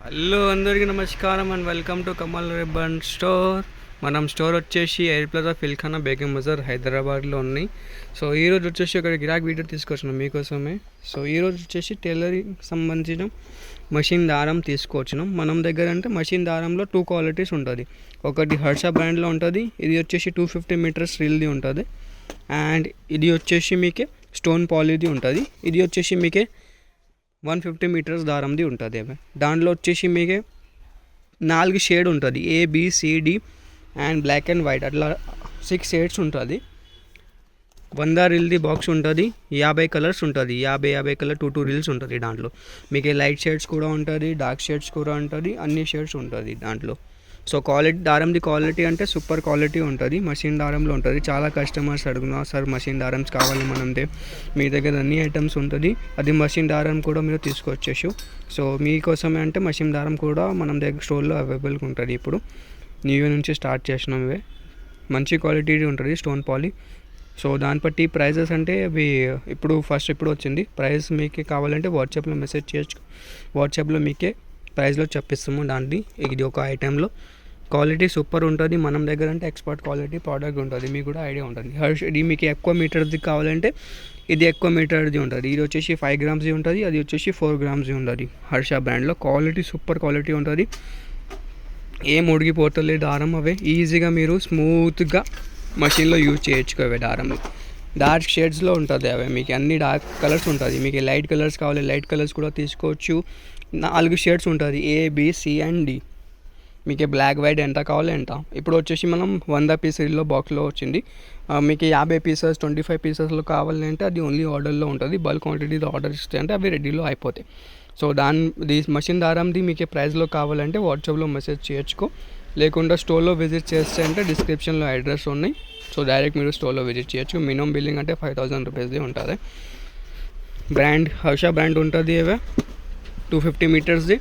Hello అందరికీ నమస్కారం and welcome to Kamal ribbon store. మనం స్టోర్ వచ్చేసి ఎయిర్ ప్లాజా ఫిల్ఖానా బేగం బజార్ హైదరాబాద్లో ఉన్నాయి. సో ఈరోజు వచ్చేసి ఒక గిరాక్ వీడియో తీసుకొచ్చినాం మీకోసమే. సో ఈరోజు వచ్చేసి టైలరింగ్ సంబంధించిన మషిన్ దారం తీసుకొచ్చినాం. మనం దగ్గర అంటే మషిన్ దారంలో 2 క్వాలిటీస్ ఉంటుంది. ఒకటి హర్ష బ్రాండ్లో ఉంటుంది, ఇది వచ్చేసి 250 మీటర్స్ రీల్ది ఉంటుంది. అండ్ ఇది వచ్చేసి మీకే స్టోన్ పాలీది ఉంటుంది. ఇది వచ్చేసి మీకే 150 మీటర్స్ దారంది ఉంటుంది. దాంట్లో వచ్చేసి మీకు 4 షేడ్ ఉంటుంది, ABCD and black and white, అట్లా 6 షేడ్స్ ఉంటుంది. 100 రీల్ది బాక్స్ ఉంటుంది, 50 కలర్స్ ఉంటుంది, 50 కలర్ 2 రీల్స్ ఉంటుంది. దాంట్లో మీకు లైట్ షేడ్స్ కూడా ఉంటుంది, డార్క్ షేడ్స్ కూడా ఉంటుంది, అన్ని షేడ్స్ ఉంటుంది దాంట్లో. సో క్వాలిటీ దారంది క్వాలిటీ అంటే సూపర్ క్వాలిటీ ఉంటుంది, మషిన్ దారంలో ఉంటుంది. చాలా కస్టమర్స్ అడుగుతున్నారు, సార్ మషిన్ దారమ్స్ కావాలి మనందే, మీ దగ్గర అన్ని ఐటమ్స్ ఉంటుంది, అది మషిన్ దారం కూడా మీరు తీసుకొచ్చేసి. సో మీకోసమే అంటే మషిన్ దారం కూడా మనం దగ్గర స్టోర్లో అవైలబుల్గా ఉంటుంది. ఇప్పుడు న్యూ ఇయర్ నుంచి స్టార్ట్ చేసినాం. ఇవే మంచి క్వాలిటీ ఉంటుంది, స్టోన్ పాలీ. సో దాన్ని బట్టి ప్రైజెస్ అంటే అవి ఇప్పుడు వచ్చింది. ప్రైస్ మీకే కావాలంటే వాట్సాప్లో మెసేజ్ చేయొచ్చు, వాట్సాప్లో మీకే ప్రైస్లో చెప్పిస్తాము. దాంట్లో ఇది ఒక ఐటెంలో క్వాలిటీ సూపర్ ఉంటుంది. మనం దగ్గర అంటే ఎక్స్పర్ట్ క్వాలిటీ ప్రోడక్ట్ ఉంటుంది, మీకు కూడా ఐడియా ఉంటుంది. ఇది మీకు ఎక్కువ మీటర్ది కావాలంటే ఇది ఎక్కువ మీటర్ది ఉంటుంది. ఇది వచ్చేసి 5 గ్రామ్స్ది ఉంటుంది, అది వచ్చేసి 4 గ్రామ్స్ది ఉంటుంది. హర్ష బ్రాండ్లో క్వాలిటీ సూపర్ క్వాలిటీ ఉంటుంది, ఏం ఉడిగిపోతలేదు దారం. అవే ఈజీగా మీరు స్మూత్గా మషిన్లో యూజ్ చేయొచ్చు. అవే దారంలో డార్క్ షేడ్స్లో ఉంటుంది. అవే మీకు అన్ని డార్క్ కలర్స్ ఉంటుంది. మీకు లైట్ కలర్స్ కావాలి, లైట్ కలర్స్ కూడా తీసుకోవచ్చు. 4 షేడ్స్ ఉంటుంది, ABC అండ్ D. మీకు బ్లాక్ వైట్ ఎంత కావాలి ఎంత. ఇప్పుడు వచ్చేసి మనం 100 పీసెస్లో బాక్స్లో వచ్చింది. మీకు 50 పీసెస్ 25 పీసెస్లో కావాలంటే అది ఓన్లీ ఆర్డర్లో ఉంటుంది. బల్క్ క్వాంటిటీలో ఆర్డర్ ఇస్తే అంటే అవి రెడీలో అయిపోతాయి. సో దాని మషిన్ దారంది మీకు ప్రైస్లో కావాలంటే వాట్సాప్లో మెసేజ్ చేయొచ్చుకో, లేకుండా స్టోర్లో విజిట్ చేస్తే అంటే డిస్క్రిప్షన్లో అడ్రస్ ఉన్నాయి. సో డైరెక్ట్ మీరు స్టోర్లో విజిట్ చేయొచ్చు. మినిమం బిల్లింగ్ అంటే 5000 రూపీస్ది ఉంటుంది. బ్రాండ్ హర్ష బ్రాండ్ ఉంటుంది, అవే 250 మీటర్స్ది.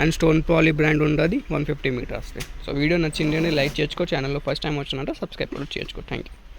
అండ్ స్టోన్ పాలీ బ్రాండ్ ఉంటుంది 150 మీటర్స్ది. సో వీడియో నచ్చింది అని లైక్ చేసుకో, ఛానల్లో ఫస్ట్ టైం వచ్చినట్టు సబ్స్క్రైబ్ కూడా చేసుకో. Thank you.